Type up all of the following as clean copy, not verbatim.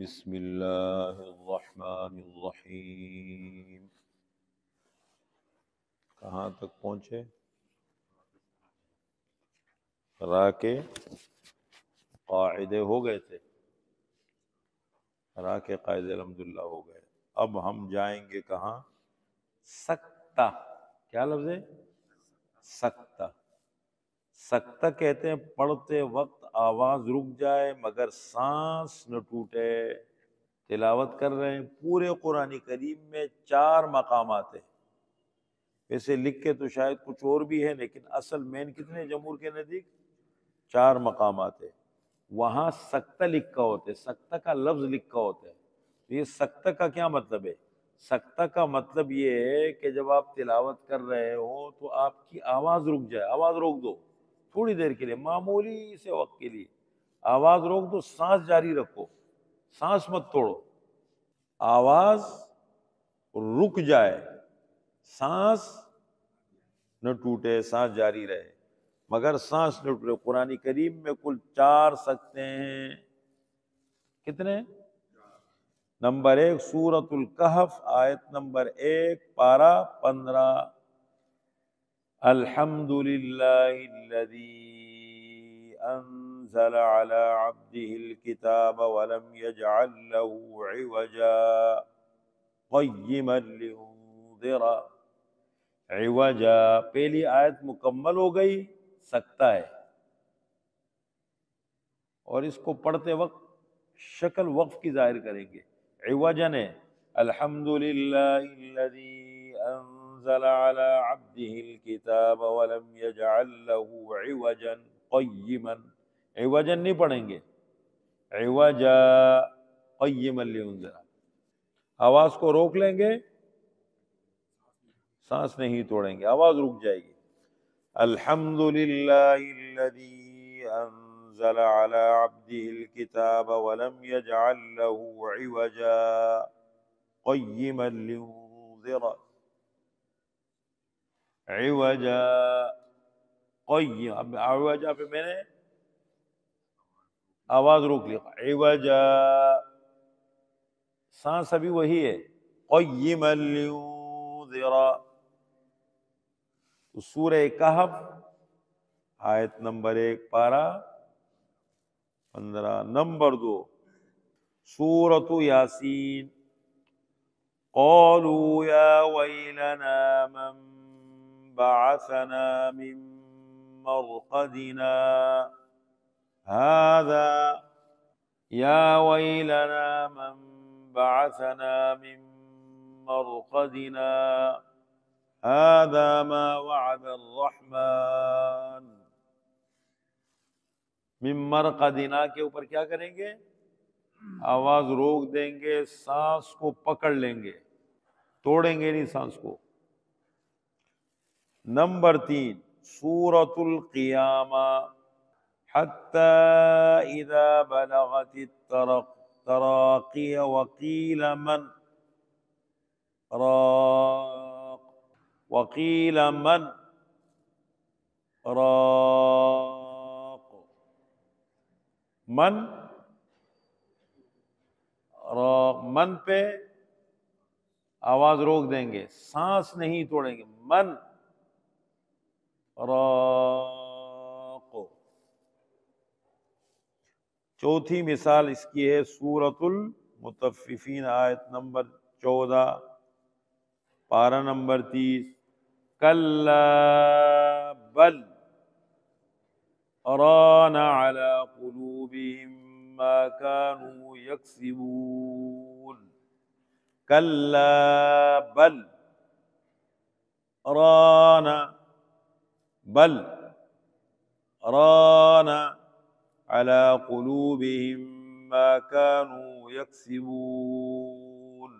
بسم اللہ الرحمن الرحیم. کہاں تک پہنچے؟ را کے قاعدے ہو گئے تھے. را کے قاعدے الحمدللہ ہو گئے. اب ہم جائیں گے کہاں؟ سکتہ. کیا لفظ ہے؟ سکتہ. سکتہ کہتے ہیں پڑھتے وقت آواز رک جائے مگر سانس نہ ٹوٹے. تلاوت کر رہے ہیں پورے قرآن کریم میں 4 مقامات ہیں. ویسے لکھ کے تو شاید کچھ اور بھی ہے لیکن اصل مین کتنے جمہور کے نزدیک 4 مقامات ہے. وہاں سکتہ لکھا ہوتا ہے، سکتہ کا لفظ لکھا ہوتا ہے. تو یہ سکتہ کا کیا مطلب ہے؟ سکتہ کا مطلب یہ ہے کہ جب آپ تلاوت کر رہے ہو تو آپ کی آواز رک جائے. آواز روک دو تھوڑی دیر کے لیے، معمولی سے وقت کے لیے آواز روک دو، سانس جاری رکھو، سانس مت توڑو. آواز رک جائے، سانس نہ ٹوٹے، سانس جاری رہے مگر سانس نہ ٹوٹے. قرآن کریم میں کل 4 سکتے ہیں. کتنے؟ نمبر 1 سورۃ الکہف آیت نمبر 1 پارہ 15. الحمد للہ الذی انزل علی عبده الکتاب ولم یجعل له عوجا قیما لینذر. عوجا پہلی آیت مکمل ہو گئی، سکتہ ہے. اور اس کو پڑھتے وقت شکل وقف کی ظاہر کریں گے. عوجا نے الحمد للہ الذی انزل علی عبده الکتاب ولم یجعل له عوجا قیما. عوجا نہیں پڑھیں گے، عوجا قیما لینذر. آواز کو روک لیں گے، سانس نہیں توڑیں گے، آواز رک جائے گی. الحمد للہ الذی انزل علی عبده الکتاب ولم یجعل له عوجا قیما لینذر. عوجا قیم. اب عوجا پہ میں نے آواز روک لی. عوجا سانس ابھی وہی ہے. قیما لینذر. سورہ کہف آیت نمبر 1 پارہ 15. نمبر 2 سورۃ یاسین. قالوا یا ویلنا من بعثنا من مرقدنا هذا یا ویلنا من بعثنا من مرقدنا هذا ما وعد الرحمن. من مرقدنا کے اوپر کیا کریں گے؟ آواز روک دیں گے، سانس کو پکڑ لیں گے، توڑیں گے نہیں سانس کو. نمبر 3 سورۃ القیامہ. حتی اذا بلغت التراقی وقیل من راق وقیل من راق. من راق، من پہ آواز روک دیں گے، سانس نہیں توڑیں گے. من راق. چوتھی مثال اس کی ہے سورۃ المطففین آیت نمبر 14 پارہ نمبر 30. کلا بل ران علی قلوبہم ما كانوا یکسبون. کلا بل ران بل ران علی قلوبہم ما كانوا یکسبون.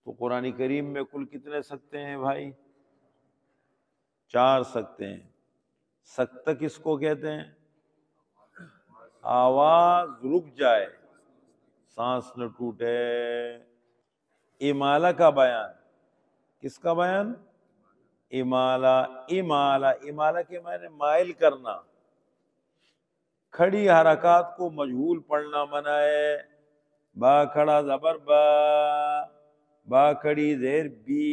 تو قرآن کریم میں کل کتنے سکتے ہیں بھائی؟ 4 سکتے ہیں. سکتہ کس کو کہتے ہیں؟ آواز رک جائے، سانس نہ ٹوٹے. امالہ کا بیان. کس کا بیان؟ امالہ. امالہ، امالہ کے معنی مائل کرنا. کھڑی حرکات کو مجہول پڑھنا منع ہے. با کھڑا زبر با، با کھڑی زیر بی،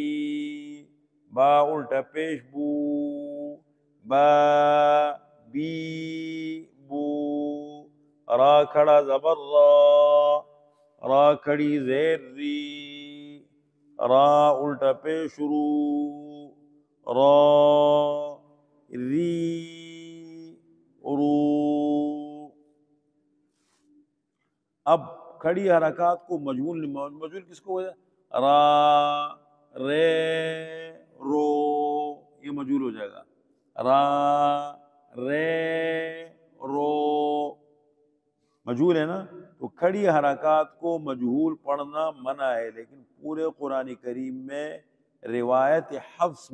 با الٹا پیش بو، با بی بو. را کھڑا زبر را، را کھڑی زیر ری، را الٹا پیش رو، را ری رو. اب کھڑی حرکات کو مجہول کس کو ہے؟ را، رے، رو، یہ مجہول ہو جائے گا. را، رے، رو مجہول ہے نا. تو کھڑی حرکات کو مجہول پڑھنا منع ہے، لیکن پورے قرآن کریم میں روایت حفص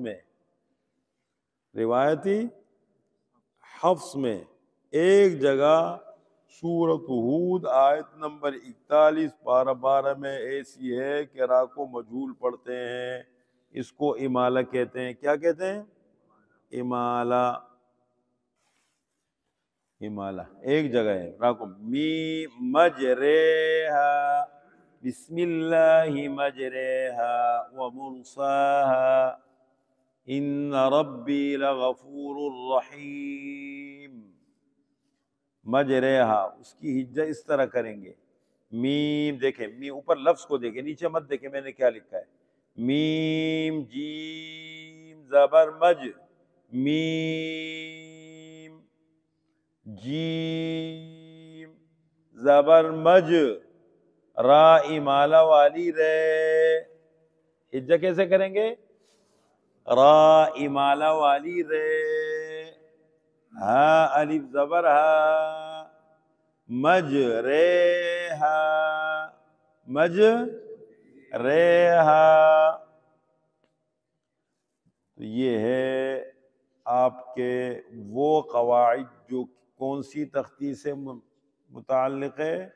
میں ایک جگہ سورۃ ہود آیت نمبر 41 پارہ 12 میں ایسی ہے کہ را کو مجہول پڑھتے ہیں. اس کو امالہ کہتے ہیں. کیا کہتے ہیں؟ امالہ. امالہ ایک جگہ ہے. را کو می مجریہا، بسم اللہ مجریہا ومرساہا ان ربی لغفور الرحیم. مجریہا اس کی ہجہ اس طرح کریں گے. میم دیکھیں، می اوپر لفظ کو دیکھیں، نیچے مت دیکھیں میں نے کیا لکھا ہے. میم جیم زبر مج، میم جیم زبر مج، را امالہ والی رے. ہجہ کیسے کریں گے؟ را امالہ والی رے، ہا الف زبر ہا، مج رے ہا، مج رے ہا. تو یہ ہے آپ کے وہ قواعد جو کون سی تختی سے متعلق ہے؟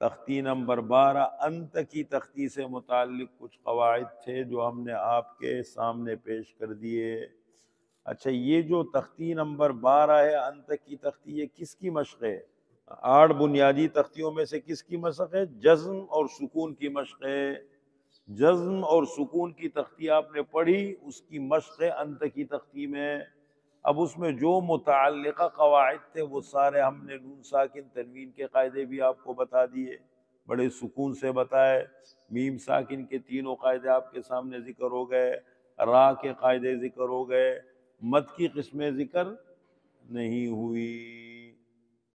تختی نمبر 12 انت کی تختی سے متعلق کچھ قواعد تھے جو ہم نے آپ کے سامنے پیش کر دیے. اچھا، یہ جو تختی نمبر 12 ہے انت کی تختی، یہ کس کی مشق ہے؟ 8 بنیادی تختیوں میں سے کس کی مشق ہے؟ جزم اور سکون کی مشق ہے. جزم اور سکون کی تختی آپ نے پڑھی، اس کی مشق ہے انت کی تختی میں. اب اس میں جو متعلقہ قواعد تھے وہ سارے ہم نے نون ساکن تنوین کے قاعدے بھی آپ کو بتا دیے، بڑے سکون سے بتائے. میم ساکن کے تینوں قاعدے آپ کے سامنے ذکر ہو گئے، را کے قاعدے ذکر ہو گئے، مد کی قسمیں ذکر نہیں ہوئی.